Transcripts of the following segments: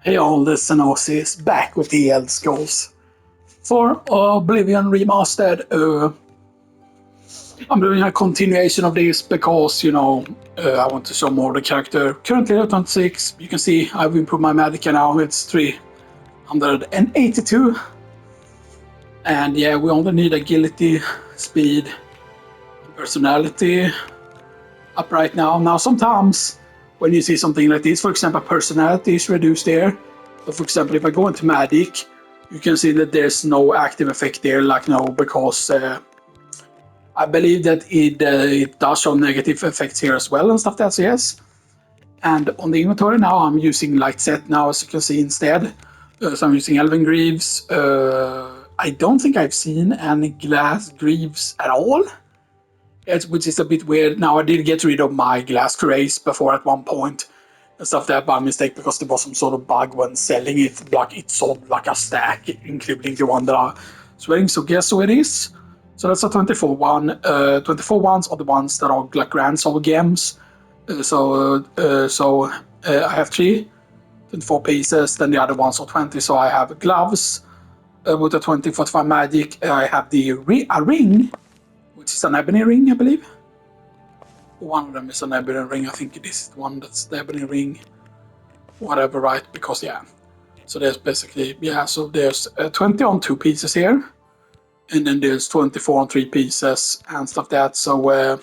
Hey all, this is Oasis back with the Elder Scrolls for Oblivion Remastered. I'm doing a continuation of this because, I want to show more of the character. Currently at 26, you can see I've improved my magic now, it's 382. And yeah, we only need agility, speed, and personality up right now. Now sometimes when you see something like this, for example, personality is reduced there. So for example, if I go into magic, you can see that there's no active effect there, because I believe that it does show negative effects here as well and stuff. That's yes. And on the inventory now, I'm using light set now, as you can see instead. So I'm using Elven Greaves. I don't think I've seen any glass greaves at all. Which is a bit weird. Now I did get rid of my glass craze before at one point and stuff that by mistake because there was some sort of bug when selling it. Like it sold like a stack, including the one that I was wearing. So guess who it is? So that's a 24 one. 24 ones are the ones that are like Grand Soul gems. So I have 24 pieces. Then the other ones are 20. So I have gloves with a 2045 magic. I have a ring, which is an ebony ring, I believe. One of them is an ebony ring. I think this is the one that's the ebony ring. Whatever, right? Because, yeah. So there's basically, yeah, so there's 20 on 2 pieces here. And then there's 24 on 3 pieces and stuff like that. So,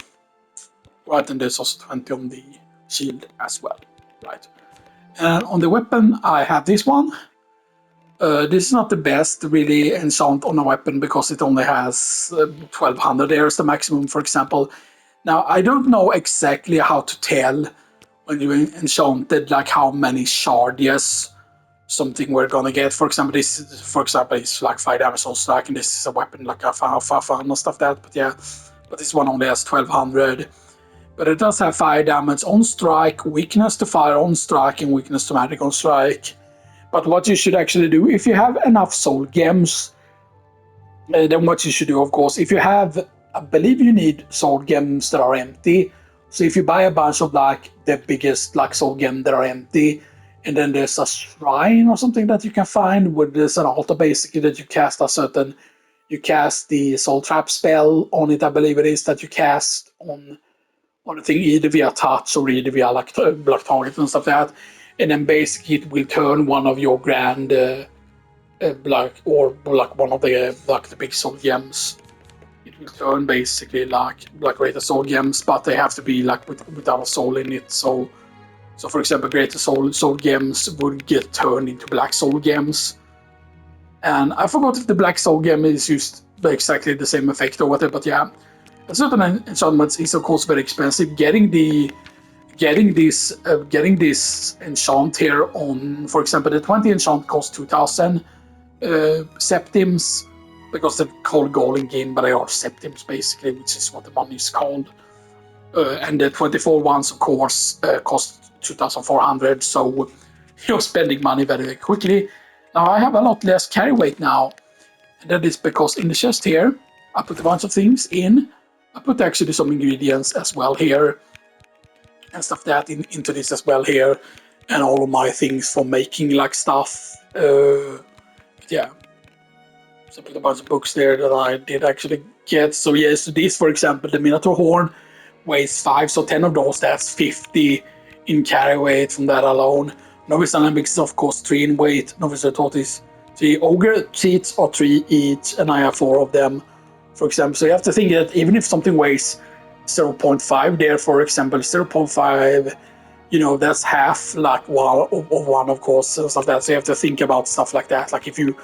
right, and there's also 20 on the shield as well, right? And on the weapon, I have this one. This is not the best, really, enchant on a weapon because it only has 1200 there is the maximum, for example. Now, I don't know exactly how to tell when you enchanted, like how many charges something we're gonna get. For example, it's like 5 damage on strike, and this is a weapon like a fan and stuff like that. But yeah, but this one only has 1200. But it does have 5 damage on strike, weakness to fire on strike, and weakness to magic on strike. But what you should actually do, if you have enough soul gems, then what you should do, of course, if you have, I believe you need soul gems that are empty. So if you buy a bunch of like the biggest like soul gems that are empty, and then there's a shrine or something that you can find where there's an altar basically that you cast the soul trap spell on it, I believe it is, that you cast on the thing either via touch or either via like block target and stuff like that. And then basically it will turn one of your grand black or like one of the like the big soul gems. It will turn basically like greater soul gems, but they have to be like without a soul in it. So for example, greater soul gems would get turned into black soul gems. And I forgot if the black soul gem is used exactly the same effect or whatever, but yeah. Certain enchantments is of course very expensive. Getting this enchant here on, for example, the 20 enchant costs 2000 septims because they're called gold in game, but they are septims basically, which is what the money is called. And the 24 ones, of course, cost 2400. So you're spending money very, very quickly. Now I have a lot less carry weight now, and that is because in the chest here I put a bunch of things in. I put actually some ingredients as well here and stuff that into this as well here, and all of my things for making like stuff. Yeah, so I put a bunch of books there that I did actually get. So yes, this for example, the Minotaur horn weighs 5, so 10 of those, that's 50 in carry weight from that alone. Novice Olympics is of course 3 in weight. Novice Taught is 3. Ogre cheats are 3 each, and I have 4 of them, for example. So you have to think that even if something weighs 0.5 there, for example, 0.5, that's half like one, of course, and stuff like that. So you have to think about stuff like that. Like if you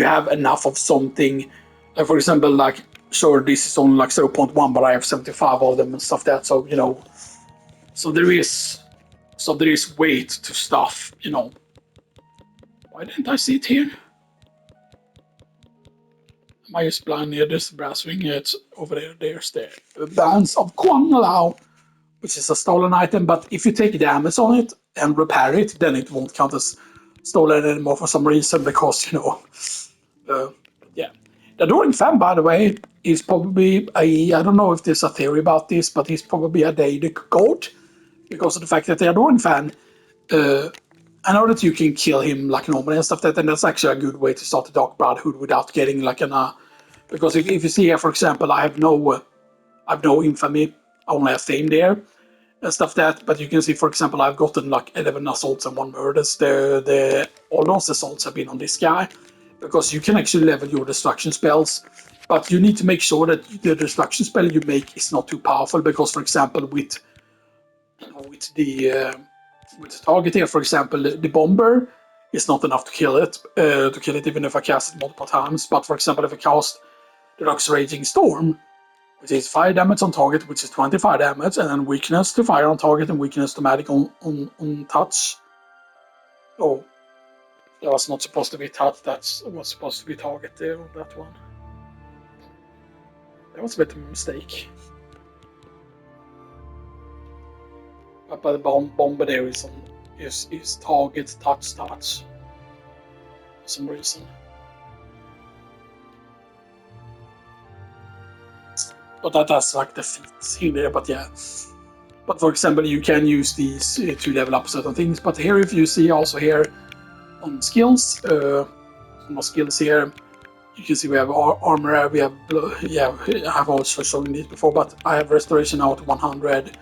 have enough of something, like for example, like sure this is only like 0.1, but I have 75 of them and stuff like that. So so there is weight to stuff. Why didn't I see it here? Am I just blind near this brass ring? Yeah, it's over there. There's the Bands of Kuang-Lao, which is a stolen item, but if you take damage on it and repair it, then it won't count as stolen anymore for some reason, because, yeah. The Adoring Fan, by the way, is probably I don't know if there's a theory about this, but he's probably a Daedic god, because of the fact that the Adoring Fan I know that you can kill him like normally and stuff, and that's actually a good way to start the Dark Brotherhood without getting like because if you see here, for example, I have no infamy, I only have fame there and stuff that. But you can see, for example, I've gotten like 11 assaults and 1 murders. All those assaults have been on this guy, because you can actually level your destruction spells, but you need to make sure that the destruction spell you make is not too powerful. Because, for example, with the target here, for example, the bomber is not enough to kill it. Even if I cast it multiple times. But for example, if I cast the Rock's Raging Storm, which is fire damage on target, which is 25 damage, and then weakness to fire on target and weakness to magic on touch. Oh, that was not supposed to be touch. That was supposed to be target there on that one. That was a bit of a mistake. But the bomber there is target touch for some reason. But that's like the feat in there. But yeah. But for example, you can use these to level up certain things. But here, if you see also here on skills, some skills here, you can see we have armor. We have I have also shown this before, but I have restoration now to 100,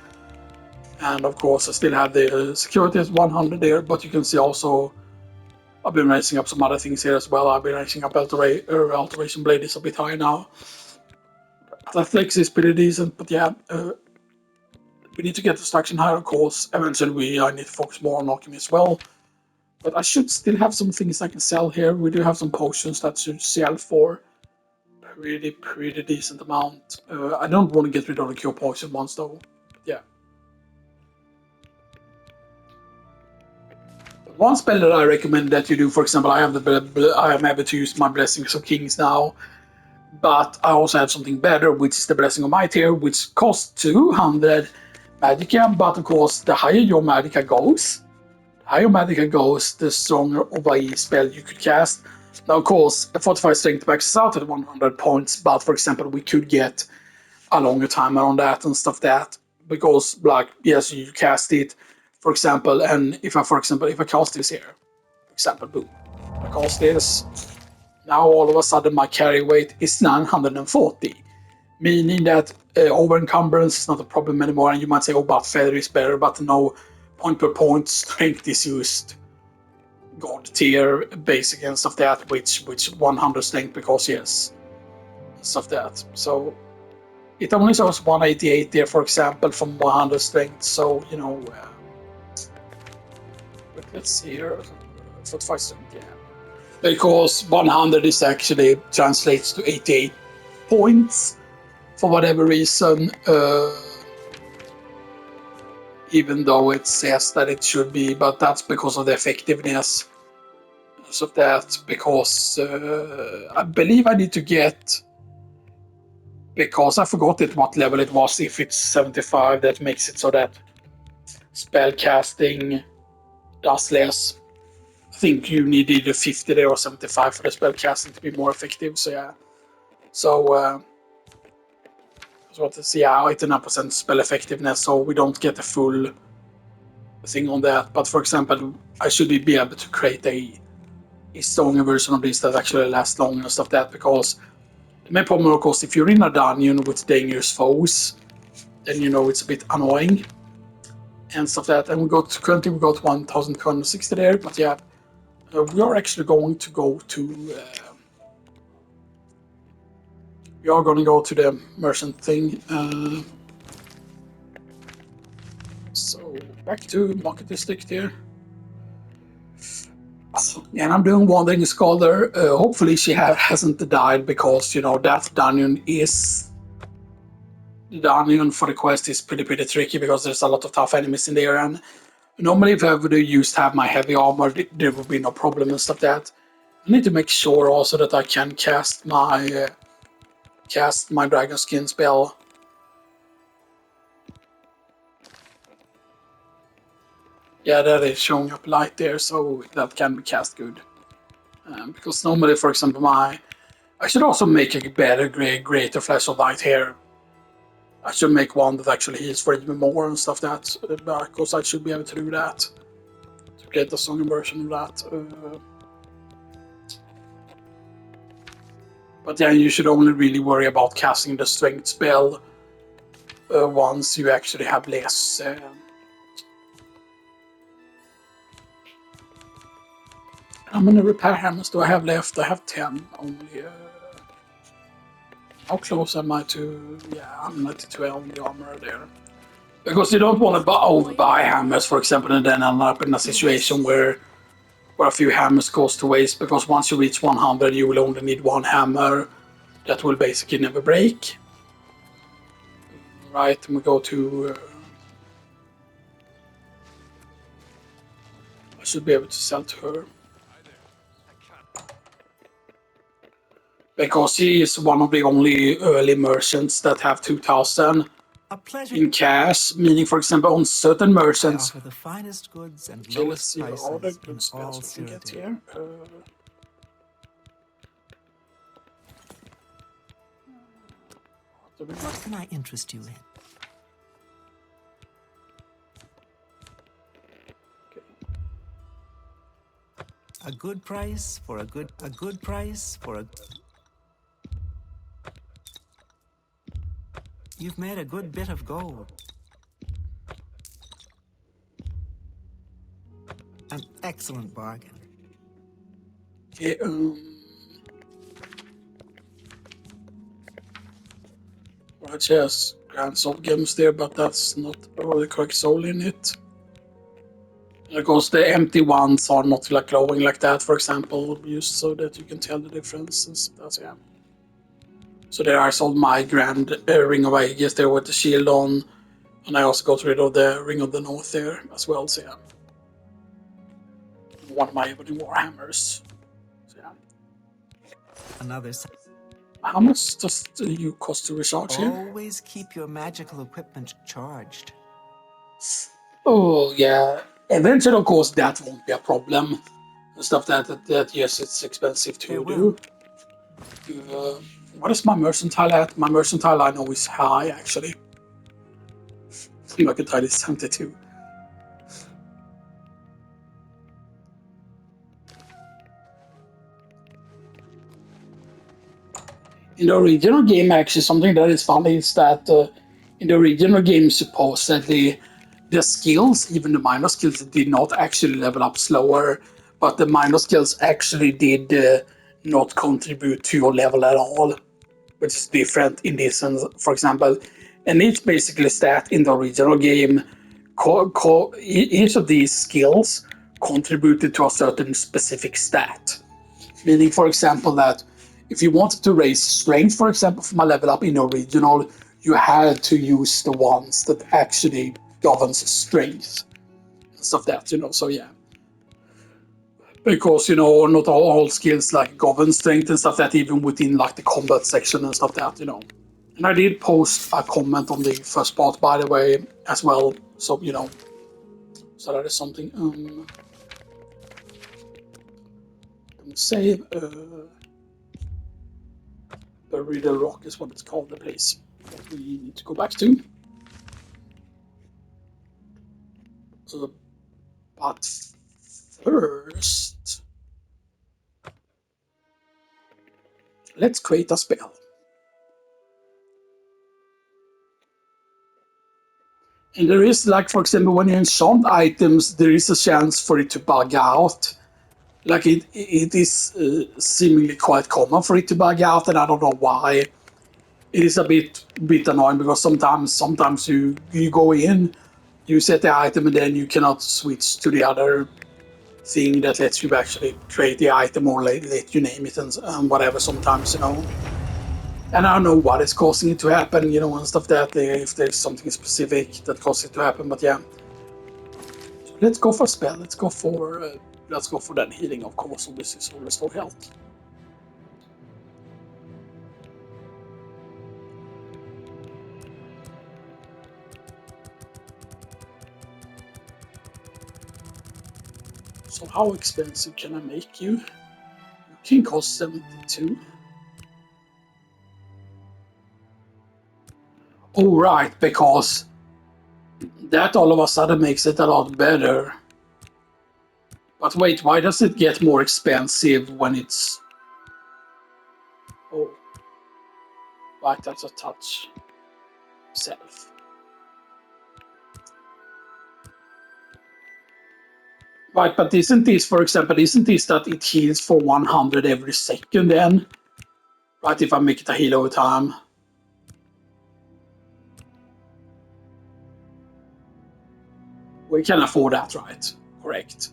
and of course I still have the security at 100 there. But you can see also I've been raising up some other things here as well. I've been raising up alteration blade is a bit higher now. Flex is pretty decent, but yeah. We need to get destruction higher, of course. Eventually, I need to focus more on alchemy as well. But I should still have some things I can sell here. We do have some potions that should sell for pretty decent amount. I don't want to get rid of the cure potion ones though. Yeah. But one spell that I recommend that you do, for example, I am able to use my Blessings of Kings now. But I also have something better, which is the Blessing of Might here, which costs 200 Magicka. But of course, the higher your Magicka goes, the stronger of a spell you could cast. Now, of course, a Fortified Strength maxes out at 100 points, but for example, we could get a longer timer on that and stuff that. Because, like, yes, you cast it, for example, and if I cast this here, for example, boom, I cast this, now all of a sudden my carry weight is 940. Meaning that over encumbrance is not a problem anymore, and you might say, oh, but feather is better, but no, point per point strength is used. God tier, basic and stuff that, which 100 strength because yes, stuff that. So it only shows 188 there, for example, from 100 strength. So but let's see here, 45 strength, yeah. Because 100 is actually translates to 88 points for whatever reason. Even though it says that it should be, but that's because of the effectiveness. So that because I believe I need to get, because I forgot what level it was. If it's 75, that makes it so that spell casting does less. I think you need either 50 there or 75 for the spell casting to be more effective. So yeah, so let's see, 89% spell effectiveness, so we don't get the full thing on that. But for example, I should be able to create a stronger version of this that actually lasts long and stuff that, because the main problem, of course, if you're in a dungeon with dangerous foes, then it's a bit annoying and stuff that. And currently we got 1,260 there, but yeah, we are actually going to go to the merchant thing. So back to Market District here. And I'm doing Wandering Scholar. Hopefully she hasn't died, because that dungeon is the dungeon for the quest is pretty tricky, because there's a lot of tough enemies in there. And normally, if I would have my heavy armor, there would be no problem and stuff that. I need to make sure also that I can cast my dragon skin spell. Yeah, that is showing up light there, so that can be cast good. Because normally, for example, I should also make a better greater flash of light here. I should make one that actually heals for even more and stuff that, because I should be able to do that. to get a stronger version of that. But yeah, you should only really worry about casting the strength spell once you actually have less. How many repair hammers do I have left? I have 10 only. How close am I to? Yeah, I'm 92 on the armor there. Because you don't want to overbuy hammers, for example, and then end up in a situation where a few hammers goes to waste. Because once you reach 100, you will only need one hammer that will basically never break. Right, and we go to. I should be able to sell to her. Because she is one of the only early merchants that have 2,000 in cash, meaning, for example, on certain merchants. They offer the finest goods and Okay, let's lowest see what all the prices good in spells all we can get Cyrodiil. here. What can I interest you in? A good price for a good price for a. You've made a good bit of gold. An excellent bargain. Okay, right, yes, Grand Soul Games there, but that's not the correct soul in it. Because the empty ones are not like glowing like that, for example, used so that you can tell the differences. That's yeah. So there I sold my Grand Ring of Aegis there with the shield on, and I also got rid of the Ring of the North there as well. So yeah, one of my Ebony Warhammers. So yeah. Another. How much does you cost to recharge here? Always keep your magical equipment charged. Oh yeah. Eventually, of course, that won't be a problem. Stuff that yes, it's expensive to do. What is my mercantile at? My mercantile I know is high actually. Mercantile is 72. In the original game, actually, something that is funny is that in the original game, supposedly the skills, even the minor skills, did not actually level up slower, but the minor skills actually did not contribute to your level at all, which is different in this sense. For example, and each basically stat in the original game, each of these skills contributed to a certain specific stat. Meaning, for example, that if you wanted to raise strength, for example, from a level up in the original, you had to use the ones that actually governs strength and stuff that, so yeah. Because, not all skills like govern strength and stuff that, even within like the combat section and stuff that. And I did post a comment on the first part, by the way, as well. So, so that is something. Don't save. Buried Rock is what it's called, the place that we need to go back to. But first, let's create a spell. And there is, like, for example, when you enchant items, there is a chance for it to bug out. Like, it is seemingly quite common for it to bug out, and I don't know why. It is a bit annoying because sometimes you go in, you set the item, and then you cannot switch to the other thing that lets you actually create the item or let you name it and whatever sometimes, And I don't know what is causing it to happen, and stuff that if there's something specific that causes it to happen, but yeah. So let's go for spell. Let's go for that healing, of course. So this is all restore health. So how expensive can I make you? You can cost 72. Oh, right, because that all of a sudden makes it a lot better. But wait, why does it get more expensive when it's... Oh. Right, that's a touch. Self. Right, but isn't this, for example, isn't this that it heals for 100 every second then? Right, if I make it a heal over time. We can afford that, right? Correct.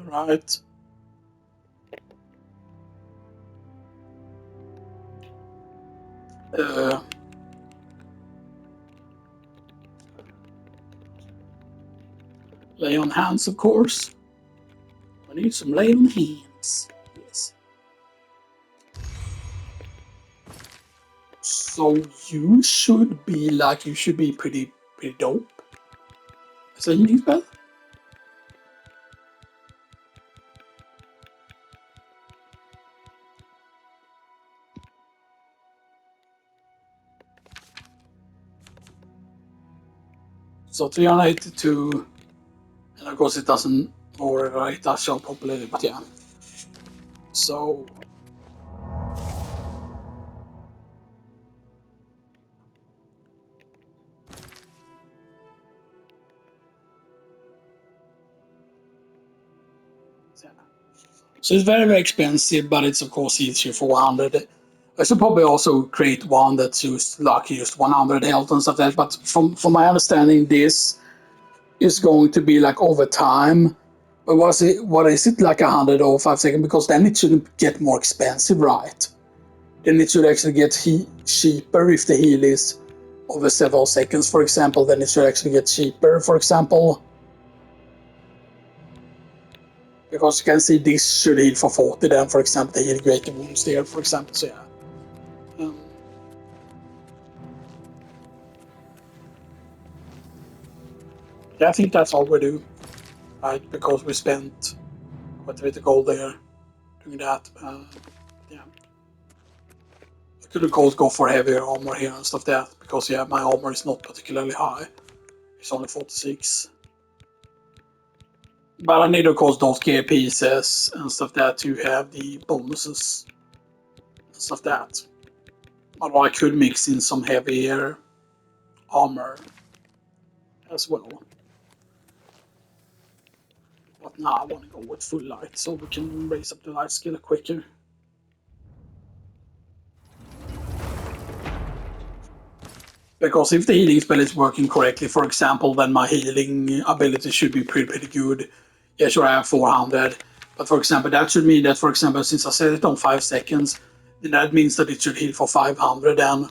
Right. Lay on hands, of course. We need some lay on hands. Yes. So you should be like, you should be pretty dope. Is that healing spell? So 382, and of course it doesn't, or it does show popularity, but yeah. So it's very, very expensive, but it's of course easier for 100. I should probably also create one that's used 100 health and stuff like that. But from my understanding, this is going to be like over time. But what is it like 100 or 5 seconds? Because then it shouldn't get more expensive, right? Then it should actually get cheaper if the heal is over several seconds, for example. Then it should actually get cheaper, for example. Because you can see this should heal for 40 then, for example, the heal greater wounds there, for example, so yeah. Yeah, I think that's all we do, right? Because we spent quite a bit of gold there doing that. Yeah. I could of course go for heavier armor here and stuff like that, because yeah, my armor is not particularly high. It's only 46. But I need of course those gear pieces and stuff like that to have the bonuses and stuff like that. Although I could mix in some heavier armor as well. But now I want to go with full light so we can raise up the light skill quicker. Because if the healing spell is working correctly, for example, then my healing ability should be pretty good. Yeah, sure, I have 400. But for example, that should mean that, for example, since I set it on 5 seconds, then that means that it should heal for 500 then.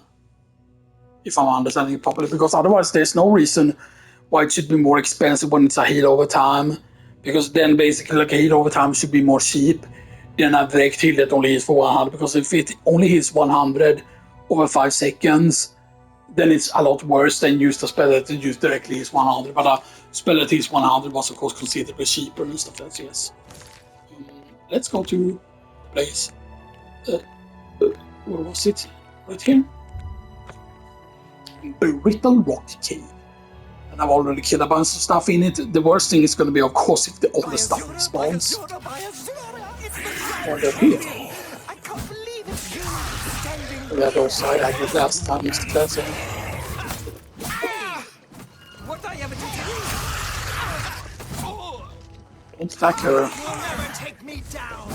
If I'm understanding it properly. Because otherwise, there's no reason why it should be more expensive when it's a heal over time. Because then basically, like a heal over time should be more cheap than a direct heal that only heals for 100. Because if it only heals 100 over 5 seconds, then it's a lot worse than use the spell that is used directly is 100. But a spell that is 100 was of course considerably cheaper and stuff like that, yes. Let's go to the place. Where was it? Right here? Brittle Rock Cave. And I've already killed a bunch of stuff in it. The worst thing is going to be, of course, if all the stuff respawns. Or they're here. I can't believe it's you standing. We had those side actors last time, Mr. Classic. What I ever did Don't attack her. You'll never take me down.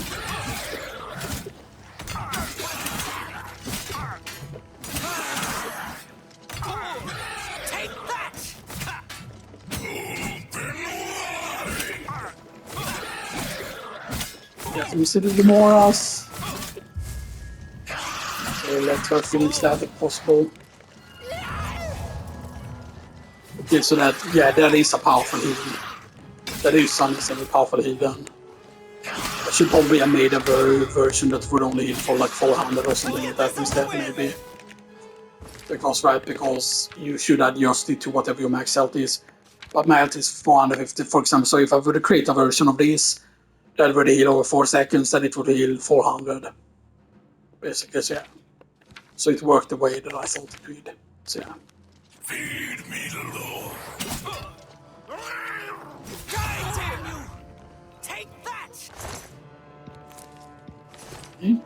Take that. Get some City Gamoras. So let her finish that if possible. Okay, so that, yeah, that is a powerful heal. That is something powerful heal then. I should probably have made a version that would only heal for like 400 or something like that instead, maybe. Because you should adjust it to whatever your max health is. But my health is 450, for example, so if I were to create a version of this that would heal over 4 seconds, then it would heal 400. Basically, so yeah. So it worked the way that I thought it would. So yeah. Feed me the Lord. Die, damn you! Take that! Okay.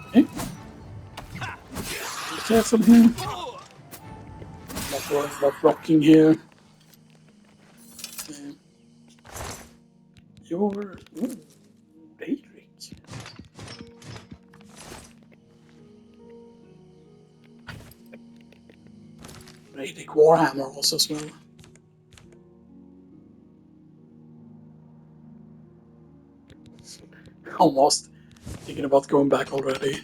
Okay. Be careful here. Not worried about blocking here. Okay. You're... Ooh, Daedric. Daedric Warhammer also as well. Almost thinking about going back already.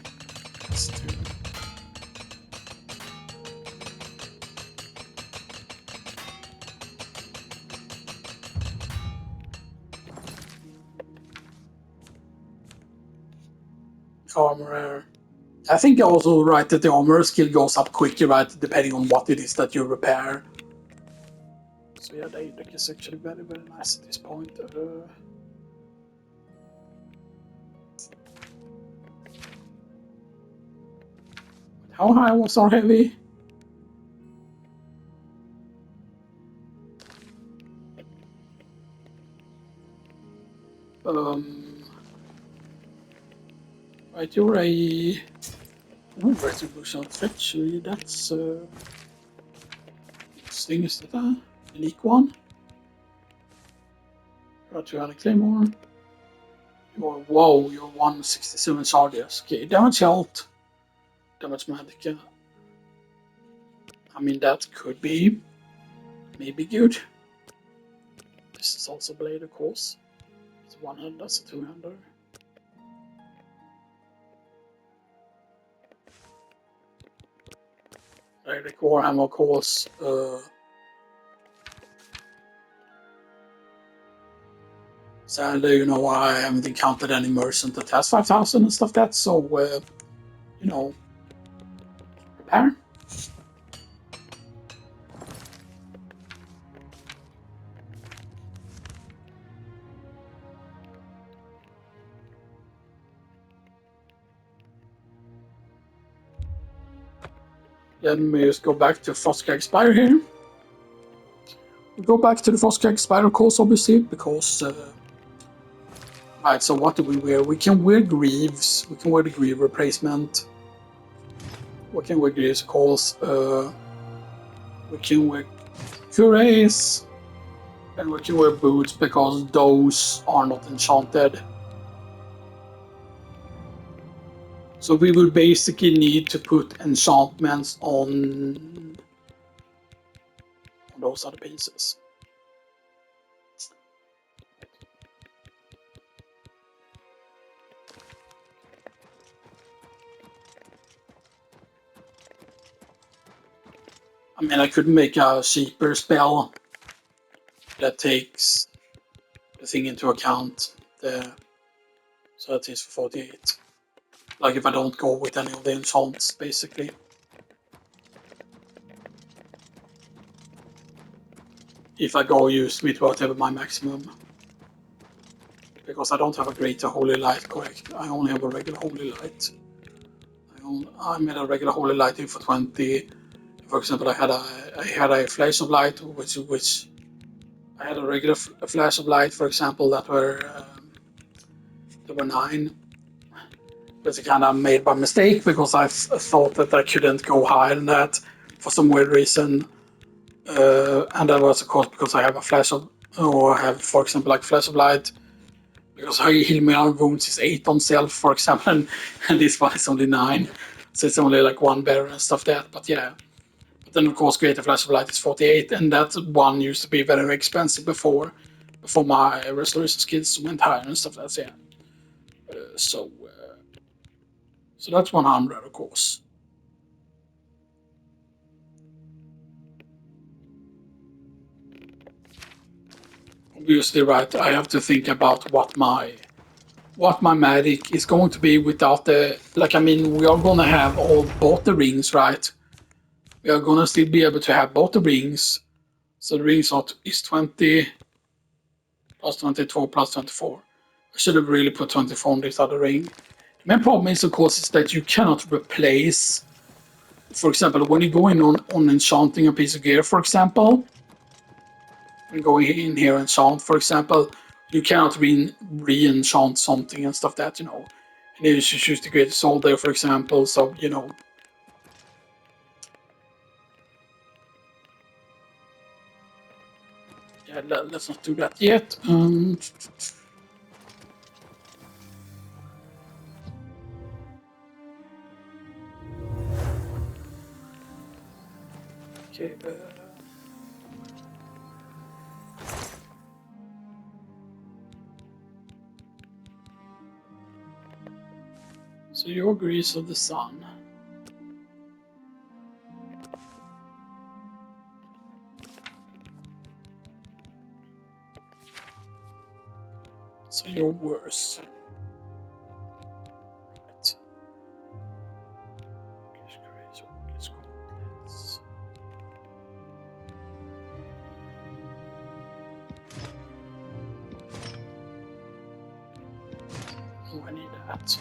Armor. I think also right that the armor skill goes up quicker, right, depending on what it is that you repair. So yeah, Daedric is actually very, very nice at this point. How high was our heavy? Right, you're a retribution of treachery. That's thing is that a unique one. Patriotic Claymore. You're 167 charges. Okay, damage health, damage magic. I mean that could be maybe good. This is also blade, of course. It's 100, that's a 200. Direct Warhammer, of course. Sadly, I haven't encountered any merchant that has 5,000 and stuff like that, so, prepare. Then we just go back to Frostcrag Spire here. We go back to the Frostcrag Spire, of course, obviously, because... right, so what do we wear? We can wear greaves. We can wear the greave replacement. We can wear greaves, of course. We can wear cuirass. And we can wear boots, because those are not enchanted. So we will basically need to put enchantments on those other pieces. I mean, I could make a cheaper spell that takes the thing into account. So that is for 48. Like if I don't go with any of the enchants, basically. If I go use with whatever my maximum. Because I don't have a greater holy light, correct? I only have a regular holy light. I made a regular holy light for 20. For example, I had a flash of light, which I had a regular flash of light, for example, that were 9. But I kind of made by mistake because I thought that I couldn't go higher than that for some weird reason. And that was of course because I have a flash of, or I have, for example, like flash of light. Because I heal me on wounds is 8 on self, for example, and this one is only 9. So it's only like 1 better and stuff like that. But yeah. But then of course Greater Flash of Light is 48, and that one used to be very expensive before my restoration skills went higher and stuff like that. Yeah. So that's 100, of course. Obviously, right, I have to think about what my magic is going to be without the... Like, I mean, we are going to have both the rings, right? We are going to still be able to have both the rings. So the ring slot is 20 plus 22 plus 24. I should have really put 24 on this other ring. The main problem is, of course, is that you cannot replace, for example, when you go in on enchanting a piece of gear, for example, when you go in here and enchant, for example, you cannot re-enchant something and stuff that, you know. And then you should choose the greatest soul there, for example, so, you know. Yeah, let's not do that yet. Okay. So your Grease of the Sun. So you're worse. Right. Oh, I need that.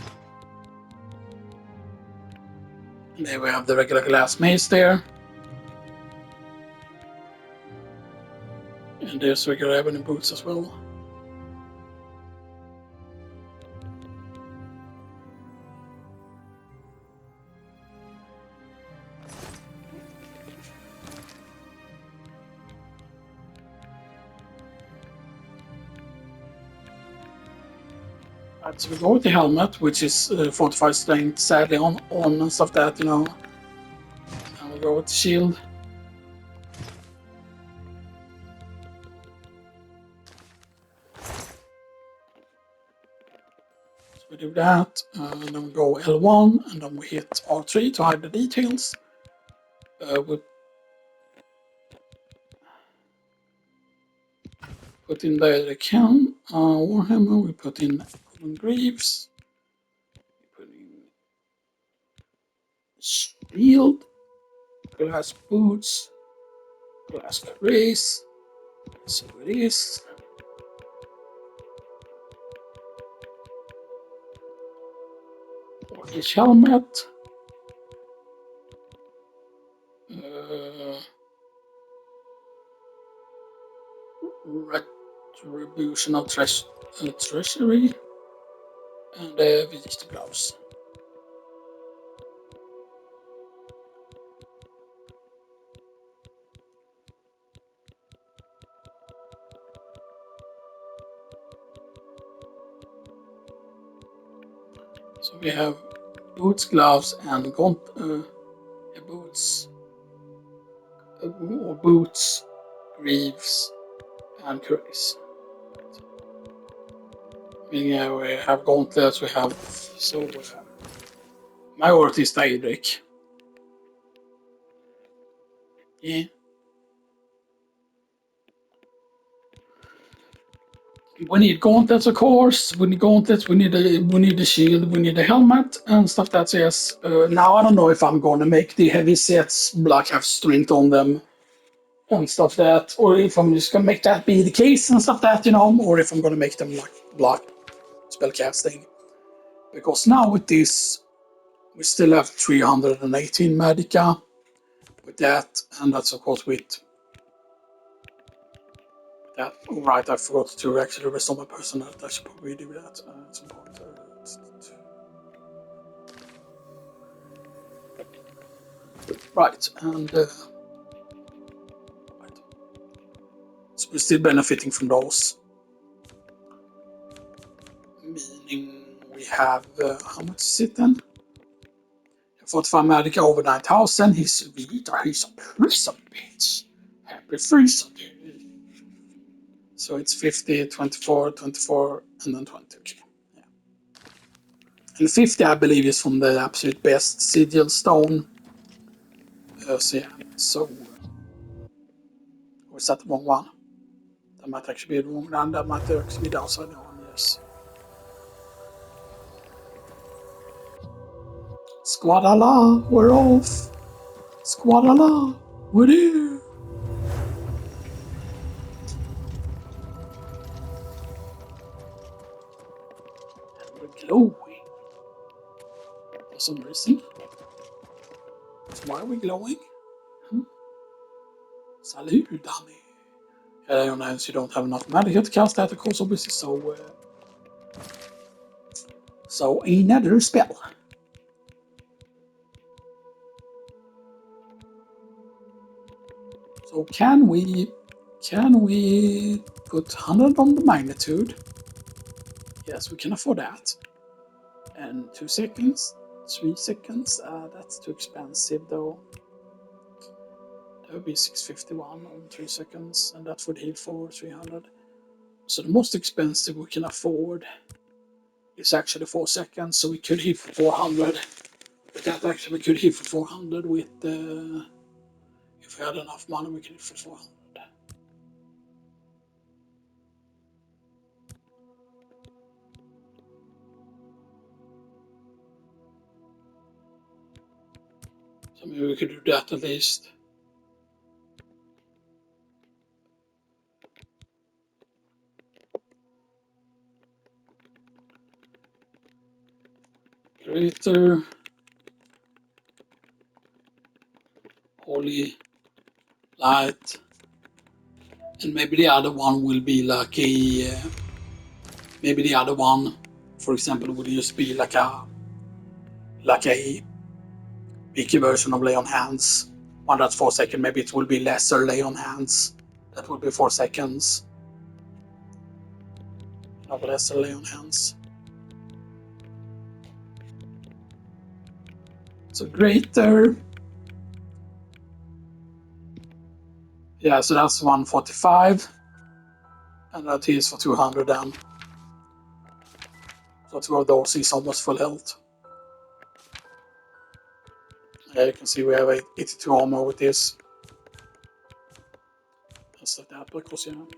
And there we have the regular glass mace there. And there's regular ebony boots as well. Right, so we go with the helmet, which is fortified strength, sadly on and stuff that, you know. And we go with the shield. So we do that, and then we go L1, and then we hit R3 to hide the details. We put in the can, Warhammer, we put in Golden Greaves, we put in shield, glass boots, glass race, so it is. His helmet, Retribution of Treasury, and Visor gloves. So we have boots, gloves, and boots, greaves, and cuirass. Meaning we have gauntlets, we have my worth is Daedric. Yeah. We need gauntlets, of course. We need gauntlets. We need a shield. We need a helmet and stuff. That's yes. Now I don't know if I'm gonna make the heavy sets like have strength on them and stuff that, or if I'm just gonna make that be the case and stuff that, you know, or if I'm gonna make them like block spellcasting. Because now with this, we still have 318 Magica with that, and that's of course with that. Right, I forgot to actually restore my personality. I should probably do that at some point. Right, and right. So we're still benefiting from those. Meaning we have, how much is it then? 45 Magica over 9,000. He's a prison bitch. Happy freezer, dude. So it's 50, 24, 24, and then 20. Okay. Yeah. And 50, I believe, is from the absolute best sigil stone. So yeah, so was that the wrong one? That might actually be the wrong one. That might actually be the outside one, yes. Squadala, we're off. Squadala, we're here. glowing for some reason. So why are we glowing? Salut, dummy. Else you don't have enough mana to cast that, of course, obviously, so another spell. So can we put 100 on the magnitude? Yes, we can afford that. And 2 seconds, 3 seconds, that's too expensive though. That would be 651 on 3 seconds, and that would heal for 300. So the most expensive we can afford is actually 4 seconds, so we could heal for 400. But that actually we could heal for 400 with if we had enough money we could heal for 400. So maybe we could do that at least. Greater Holy Light, and maybe the other one will be like a maybe the other one, for example, would just be like a bigger version of Lay on Hands. One that's 4 seconds, maybe it will be lesser Lay on Hands. That will be 4 seconds. Not lesser Lay on Hands. So greater. Yeah, so that's 145. And that is for 200 then. So 2 of those is almost full health. Yeah, you can see we have 82 armor with this. Just like that, because you know.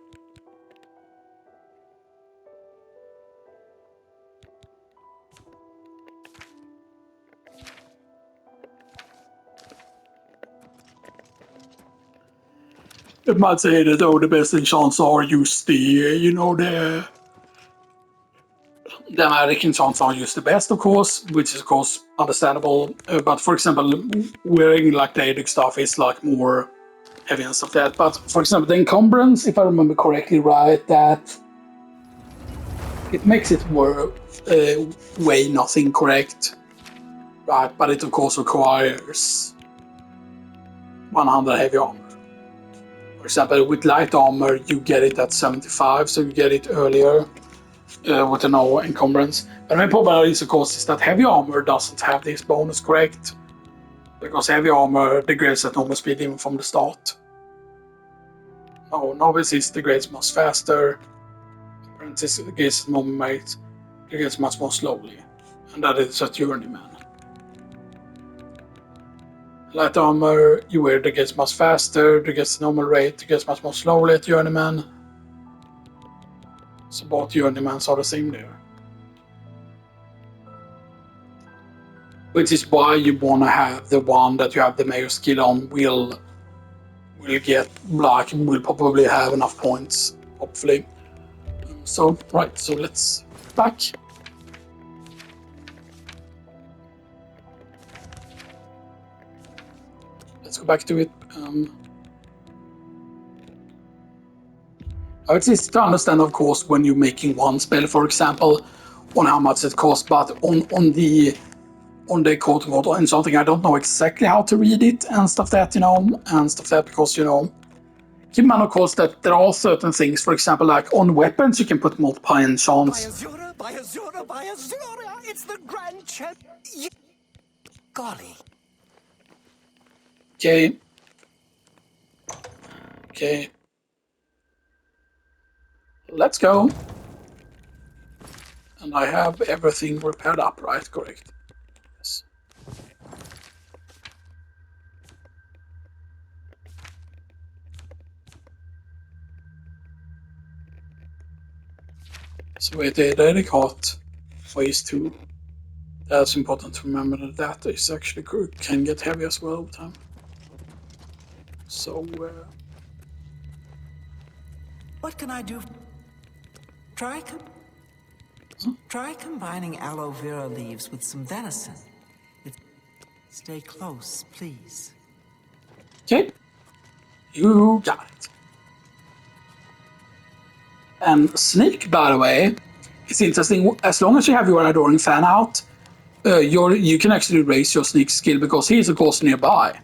It might say that the best enchants are used the magic enchants are used the best, of course, which is of course understandable. But for example, wearing like the Aedic stuff is like more heavy and stuff like that. But for example, the encumbrance, if I remember correctly, right, that it makes it weigh nothing correct, right? But it of course requires 100 heavy armor. For example, with light armor, you get it at 75, so you get it earlier with no encumbrance. But the main problem is, of course, is that heavy armor doesn't have this bonus, correct? Because heavy armor degrades at normal speed even from the start. No, novice is degrades much faster. Apprentice degrades normal mate degrades much more slowly, and that is a journeyman. Light armor, you wear degrades much faster, degrades normal rate, degrades much more slowly at journeyman. So both journeymans are the same there. Which is why you wanna have the one that you have the mayor skill on will get black and will probably have enough points, hopefully. So right, so let's back. Let's go back to it. It's easy to understand, of course, when you're making one spell, for example, on how much it costs, but on the quote unquote and something, I don't know exactly how to read it and stuff that, and stuff that, because keep in mind, of course, that there are certain things, for example, like on weapons, you can put multiple enchants. By Azura, it's the Grand Champ. Golly. Okay. Okay. Let's go. And I have everything repaired up, right? Correct. Yes. So we did dedicate phase 2. That's important to remember that is actually can get heavy as well over time. So What can I do? Try. Try combining aloe vera leaves with some venison. Stay close, please. Okay. You got it. And Sneak, by the way, it's interesting. As long as you have your Adoring Fan out, you can actually raise your Sneak skill because he is, of course, nearby.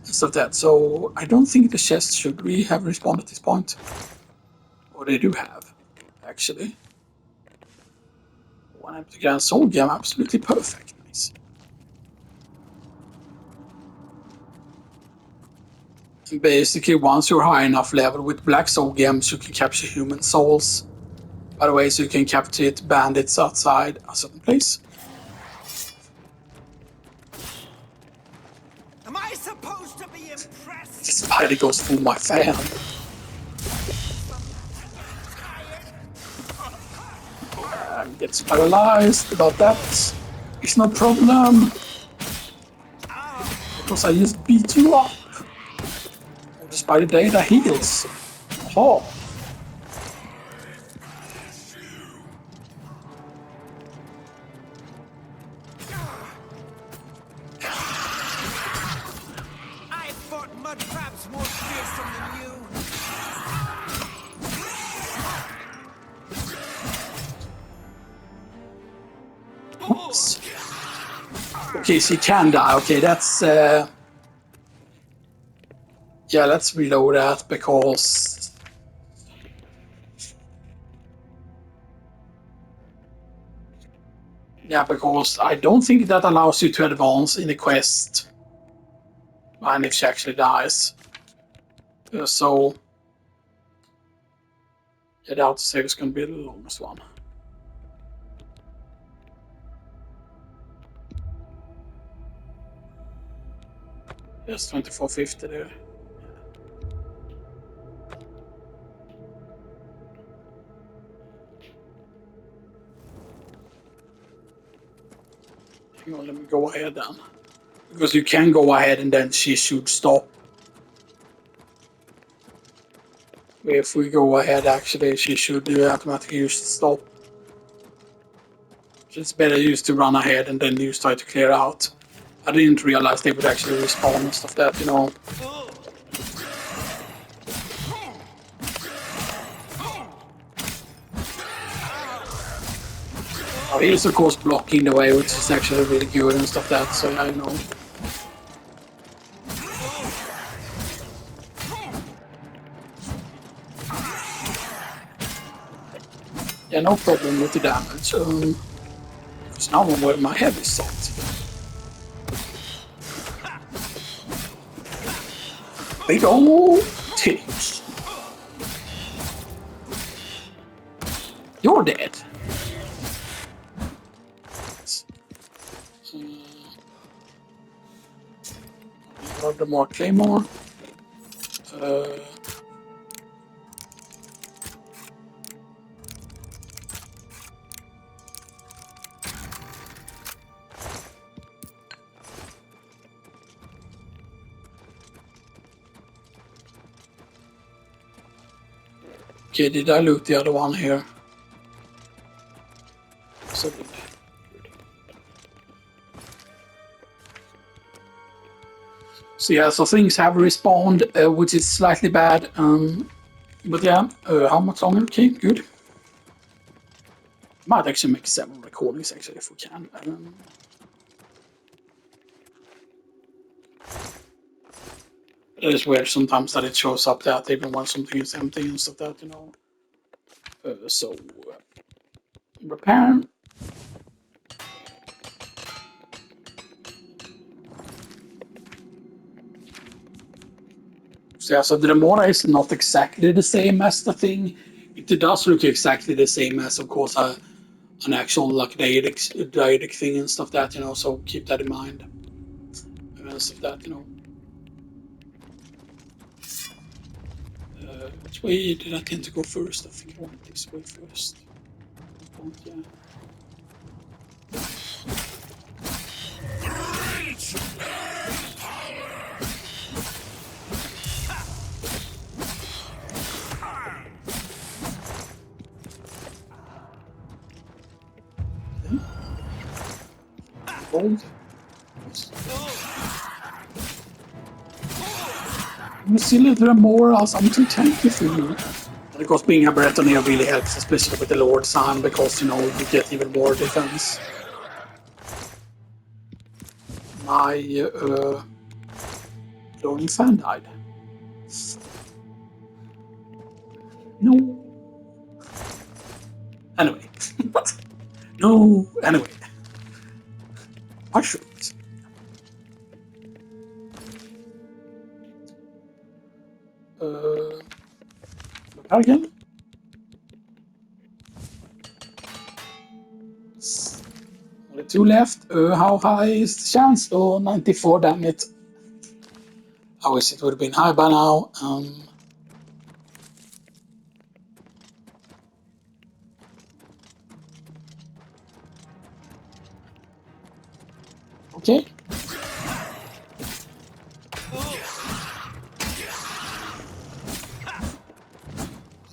Stuff that. So I don't think the chests should really have respawned at this point. Or they do have, actually. One empty grand soul gem, absolutely perfect. Nice. And basically, once you're high enough level with black soul gems, you can capture human souls. By the way, so you can capture bandits outside a certain place. Am I supposed to be impressed? This spider goes for my fan. Gets paralyzed, about that. It's no problem. Because I just beat you up. The spider data heals. Oh. I fought mud crabs more fearsome than you. Oops. Okay, so he can die. Okay, that's... Yeah, let's reload that because... Yeah, because I don't think that allows you to advance in the quest. And if she actually dies. So... Yeah, the autosave is going to be the longest one. Yes, 2450 there. Hang on, let me go ahead then. Because you can go ahead and then she should stop. If we go ahead, actually, she should do automatically use stop. It's better used to run ahead and then use try to clear out. I didn't realize they would actually respawn and stuff that, you know. Oh, he's of course blocking the way, which is actually really good and stuff that, so I know. Yeah, no problem with the damage. Because now I'm wearing my heavy set. Big old titties. You're dead. The more claymore. Okay, did I loot the other one here? So good. So yeah, so things have respawned, which is slightly bad. But yeah, how much longer? Okay, good. Might actually make 7 recordings actually if we can. It is weird sometimes that it shows up that even when something is empty and stuff that, you know. Repair. So yeah, so the Remora is not exactly the same as the thing. It does look exactly the same as, of course, an actual like dyadic thing and stuff that, you know. So keep that in mind. And stuff that, you know. Which way did I tend to go first? I think I went this way first. Yeah. Gold. You see a little more something tanky for you. And of course, being a Bretonnier really helps, especially with the Lord Sign, because you know you get even more defense. My cloning fan died. No. Anyway. No. Anyway. Mushrooms. Again. Only 2 left. How high is the chance? Oh, 94, damn it. I wish it would have been high by now. Okay.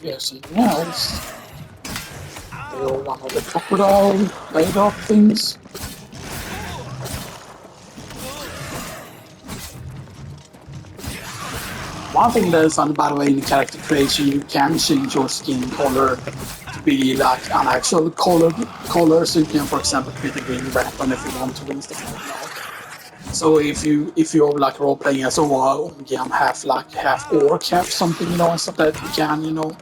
Here's something else. Or one of the crocodile radar things. One thing that is fun, by the way, in character creation, you can change your skin color to be like an actual color, so you can, for example, create a green weapon if you want to and stuff like that. So if you're like role playing as a half orc, half something, you know, and stuff that you can, you know.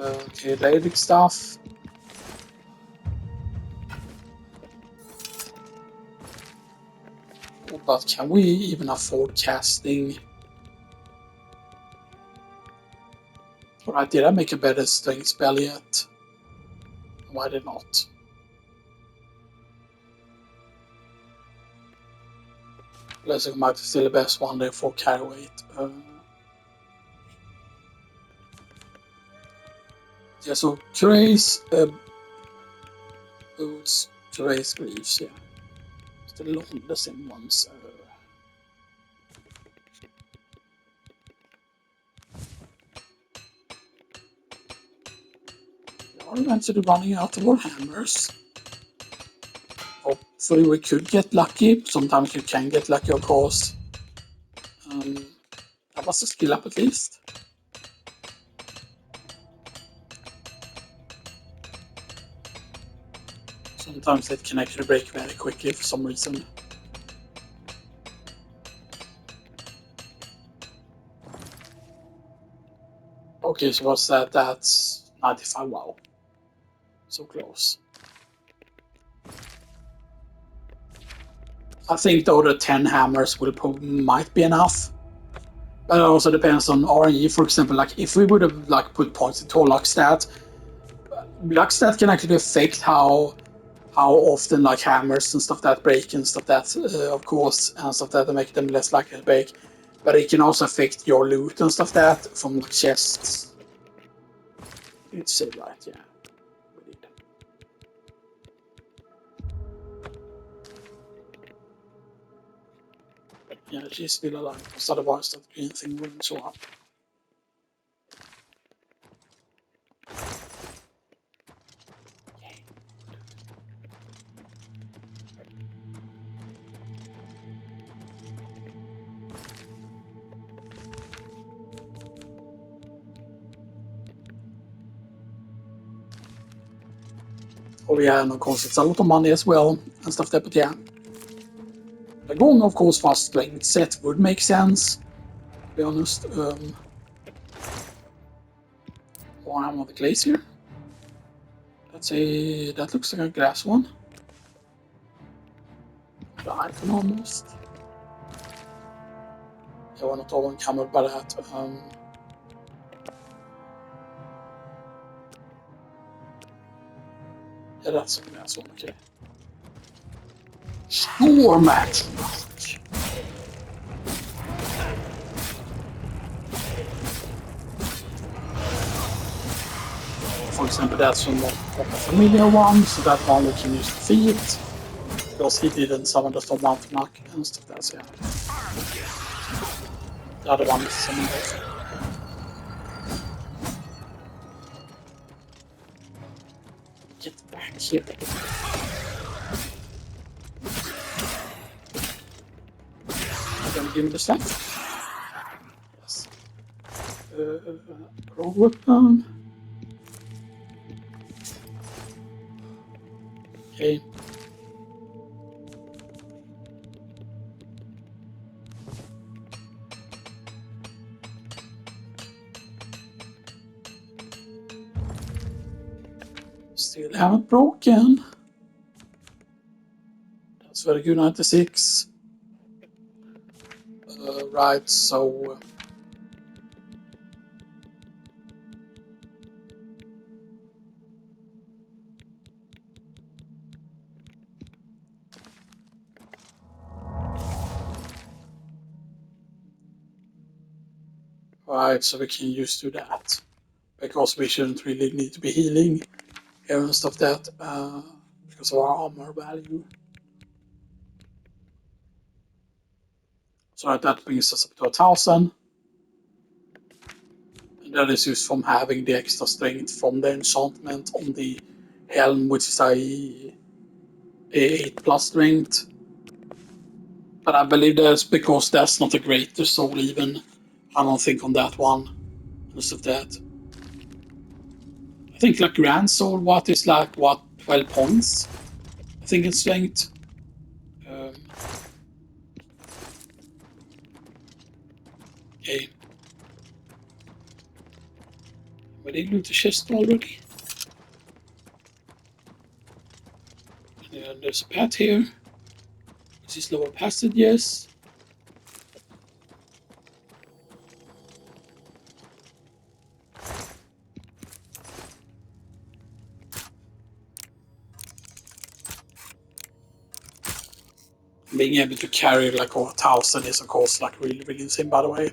Okay, basic stuff. But can we even afford casting? Alright, did I make a better strength spell yet? Why did not? Blessing might be still the best one there for carry weight. Yeah, so Curace, Boots, Curace, Greaves, yeah. Still the same ones. We are eventually running out of our hammers. Hopefully we could get lucky. Sometimes you can get lucky, of course. That was a skill up at least. Sometimes it can actually break very quickly for some reason. Okay, so what's that? That's 95, wow. So close. I think though the 10 hammers might be enough. But it also depends on RNG, for example, like if we would have like put points into luck stat can actually affect how often like hammers and stuff that break and stuff that of course and stuff that make them less likely to break. But it can also affect your loot and stuff that from like chests. You'd say right, yeah. We did. Yeah, she's still alive, because otherwise that green thing wouldn't show up. Oh yeah, and of course it's a lot of money as well and stuff there, but yeah. The going of course fast strength set would make sense, to be honest. Or I'm on the glacier. That looks like a glass one. The icon almost. Yeah, we're not all encumbered by that. Yeah, that's a glass one, okay. Sure, Matt! for example, that's not a familiar one, so that one we can use defeat. Because he didn't summon the Storm Mountain Knock and stuff like that, so yeah. The other one is summoned. Get back here. Gonna give me the staff. Yes. Wrong weapon. Okay. Still haven't broken. That's very good, 96. Right, so... Right, so we can use do that. Because we shouldn't really need to be healing here and stuff that, because of our armor value. So that brings us up to 1,000. And that is used from having the extra strength from the enchantment on the helm, which is a 8+ strength. But I believe that's because that's not a greater soul even. I don't think on that one. Most of that. I think like Grand Soul, what is like, 12 points? I think in strength. Okay. We did loot the chest already. And there's a path here. This is lower passages. Being able to carry like 1,000 is of course like really, really insane, by the way.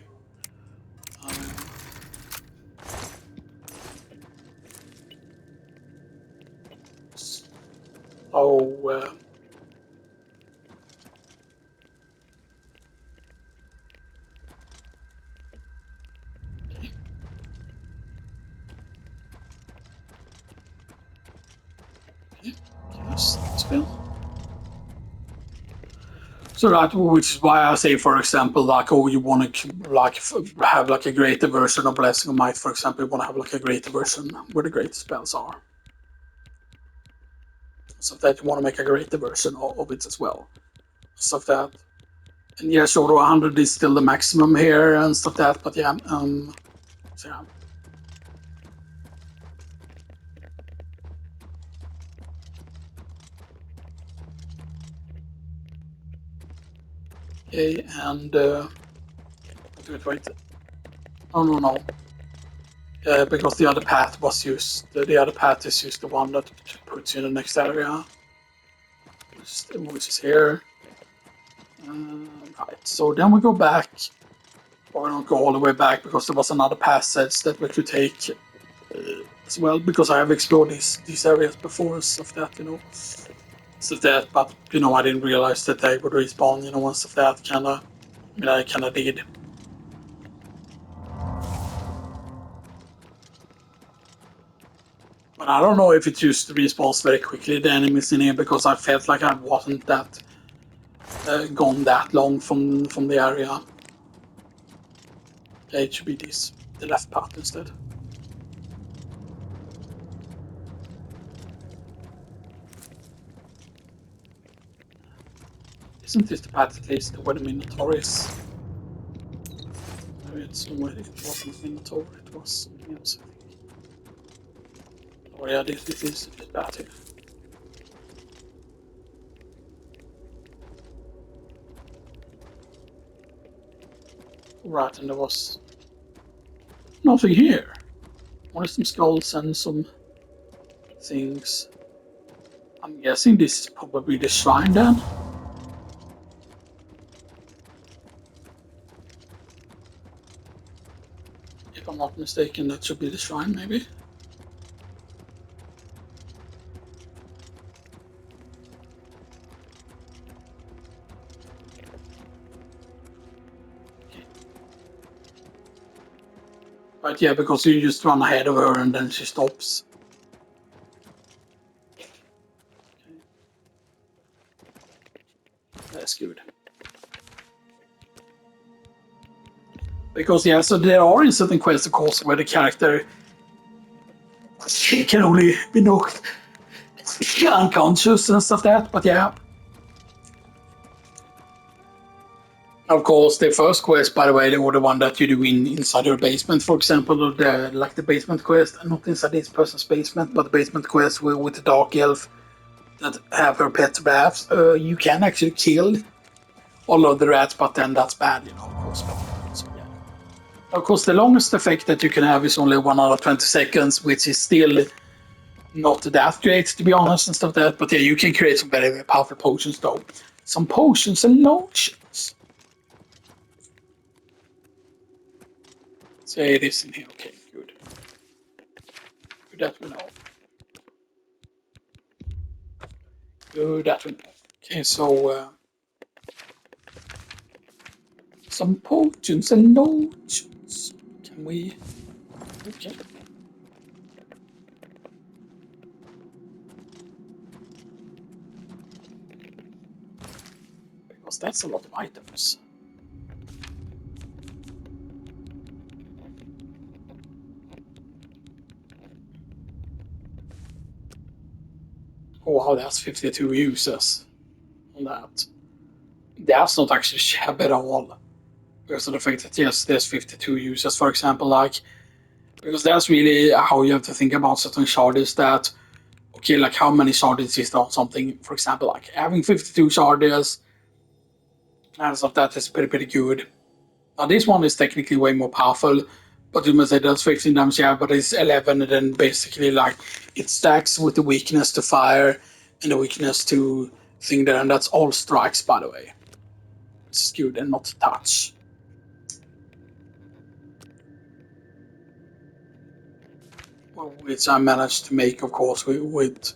So that, which is why I say, for example, like, oh, you want to like have like a greater version of Blessing of Might, for example, you want to have like a greater version where the great spells are. So that you want to make a greater version of it as well. Stuff that. And yeah, sure, 100 is still the maximum here and stuff that, but yeah, so yeah. Okay, and wait. Oh no. Because the other path was used. The other path is used the one that puts you in the next area, which is here. Right. So then we go back, or we don't go all the way back because there was another passage that we could take as well. Because I have explored these areas before, stuff that stuff that. But I didn't realize that they would respawn. And stuff that I kind of did. But I don't know if it used to respawn very quickly, the enemies in here, because I felt like I wasn't that gone that long from the area. Yeah, it should be the left path instead. Isn't this the path at least where the Minotaur is? Maybe it wasn't Minotaur, it was something else, I think. Oh yeah, this is this path here. Right, and there was nothing here. Only some skulls and some things. I'm guessing this is probably the shrine then. If I'm not mistaken, that should be the shrine, maybe. But yeah, because you just run ahead of her and then she stops. That's good. Because yeah, so there are in certain quests, of course, where the character can only be knocked unconscious and stuff like that. But yeah. Of course, the first quest, by the way, or the one that you do inside your basement, for example, or the basement quest, not inside this person's basement, but the basement quest with the dark elf that have her pet rats. You can actually kill all of the rats, but then that's bad, of course. So, yeah. Of course, the longest effect that you can have is only 120 seconds, which is still not that great, to be honest, and stuff like that. But yeah, you can create some very, very powerful potions, though. Some potions and lotions. Say it is in here. Okay, good. Good that we know. Good that we know. Okay, so some potions and lotions. Can we? Okay. Because that's a lot of items. Oh wow, that's 52 uses on that. That's not actually shabby at all. Because of the fact that yes, there's 52 users, for example, because that's really how you have to think about certain shards that okay, like how many shards is there on something, for example, like having 52 shards and stuff that is pretty good. Now this one is technically way more powerful, but you must say that's 15 damage, yeah, but it's 11 and then basically like it stacks with the weakness to fire and the weakness to thing there, and that's all strikes, by the way. It's good and not touch. Well, which I managed to make, of course, with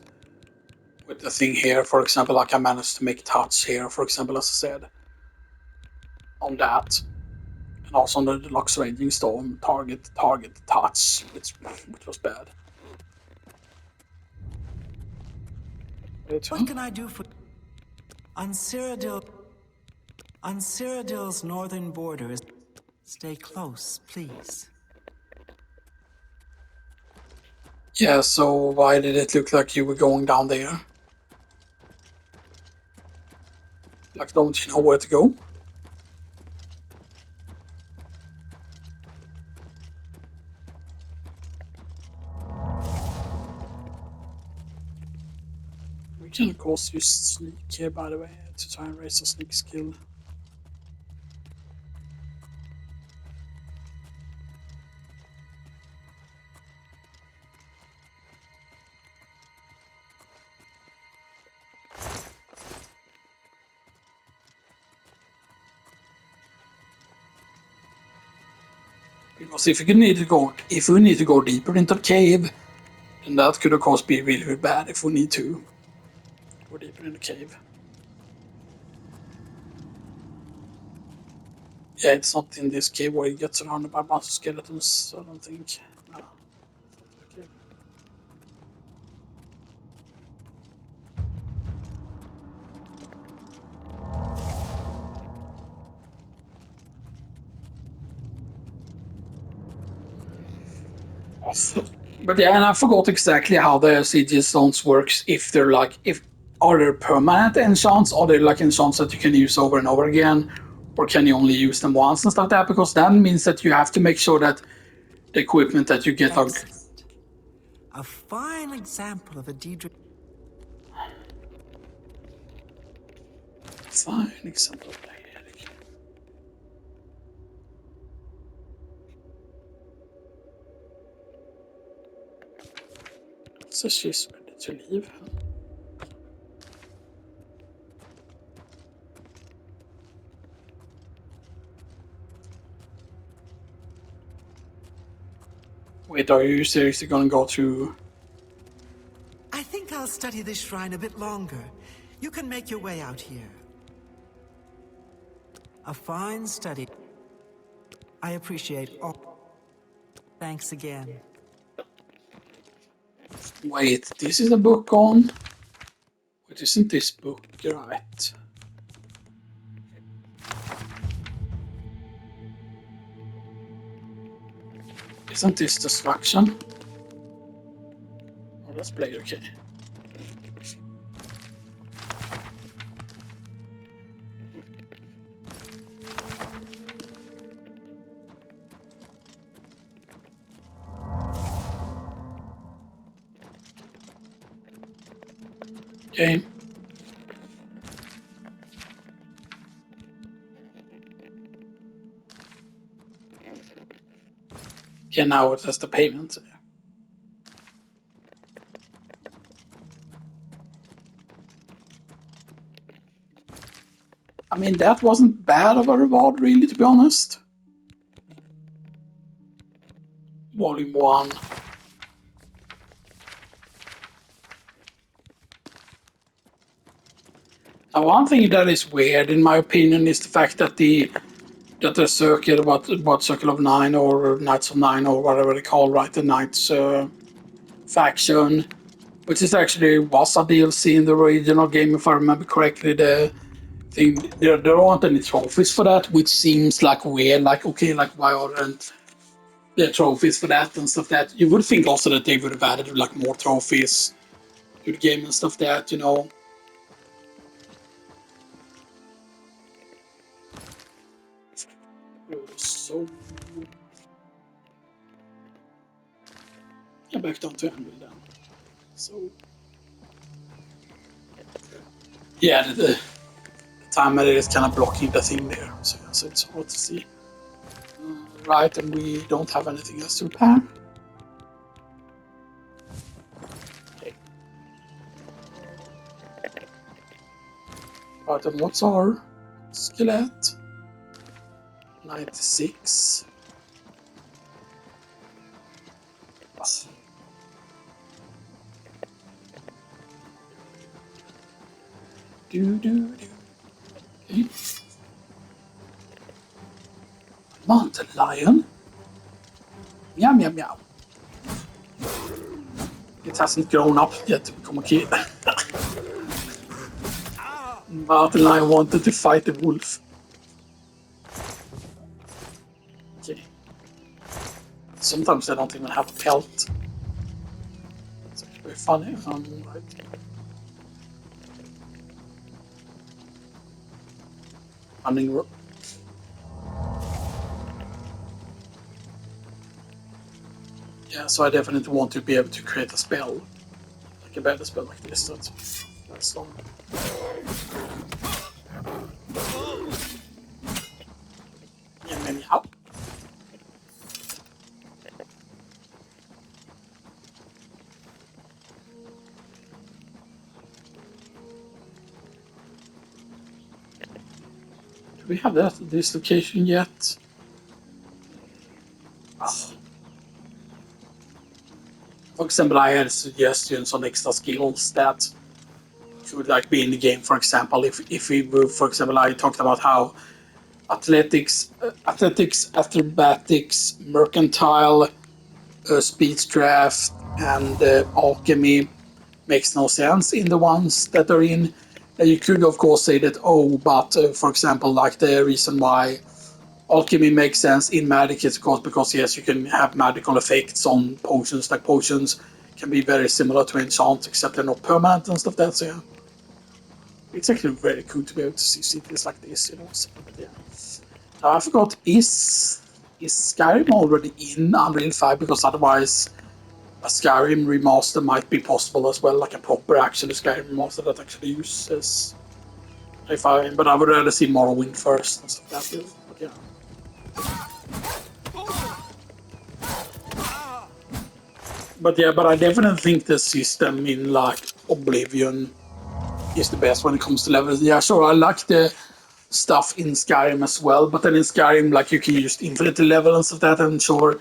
the thing here. For example, like I managed to make touch here, for example, as I said, on that. And also on the deluxe raging storm, target, touch, which was bad. What can I do for... On Cyrodiil's northern borders, stay close, please. Yeah, so why did it look like you were going down there? Like, don't you know where to go? We can, of course, use sneak here, by the way, to try and raise a sneak skill. Because if we need to go deeper into the cave, then that could of course be really, really bad if we need to go deeper in the cave. Yeah, it's not in this cave where you get surrounded by a bunch of skeletons, I don't think. No. Okay. But yeah, and I forgot exactly how the CG stones works. If they're like, if are they permanent enchants? Are they like enchants that you can use over and over again, or can you only use them once and stuff like that? Because that means that you have to make sure that the equipment that you get are Excellent. A fine example of a Daedric... fine example of that. So she's ready to leave. Wait, are you seriously gonna go through? I think I'll study this shrine a bit longer. You can make your way out here. A fine study. I appreciate all... Thanks again. Wait, this is a book on. What isn't this book right? Isn't this destruction? Oh, let's play, okay. Okay. Okay, now it has the payment. I mean, that wasn't bad of a reward, really, to be honest. Volume 1. Now, one thing that is weird, in my opinion, is the fact that the circle, what Circle of Nine or Knights of Nine or whatever they call, right, the Knights faction, which is actually was a DLC in the original game, if I remember correctly. The thing there aren't any trophies for that, which seems like weird. Like, okay, like why aren't there trophies for that and stuff? That you would think also that they would have added like more trophies to the game and stuff. That, you know. So yeah, back down to 100 then. So yeah, the timer is kind of blocking the thing there, so it's hard to see. Right, and we don't have anything else to repair. Okay. Right, and what's our skillet? 96. Do. Okay. Mountain lion. Meow meow meow. It hasn't grown up yet to become a kid. Mountain lion wanted to fight the wolf. Okay. Sometimes they don't even have a pelt. It's very funny. Right. Running. Yeah, so I definitely want to be able to create a spell, like a better spell like this. That's long. Yeah, maybe how? Do we have that at this location yet? Oh. For example, I had suggestions on extra skills that could like be in the game. For example, if we were, for example, I talked about how athletics, acrobatics, mercantile, speedcraft, and alchemy makes no sense in the ones that are in. You could, of course, say that, oh, but for example, like the reason why alchemy makes sense in magic is, of course, because yes, you can have magical effects on potions. Like potions can be very similar to enchants, except they're not permanent and stuff. That, so yeah, it's actually very cool to be able to see cities like this, you know. So, yeah. I forgot, is Skyrim already in Unreal 5? Because otherwise, a Skyrim remaster might be possible as well, like a proper actual Skyrim remaster that actually uses if but I would rather see Morrowind first and stuff like that. But yeah. But I definitely think the system in like Oblivion is the best when it comes to levels. Yeah, sure, I like the stuff in Skyrim as well, but then in Skyrim, like you can use infinity level and stuff like that, and sure,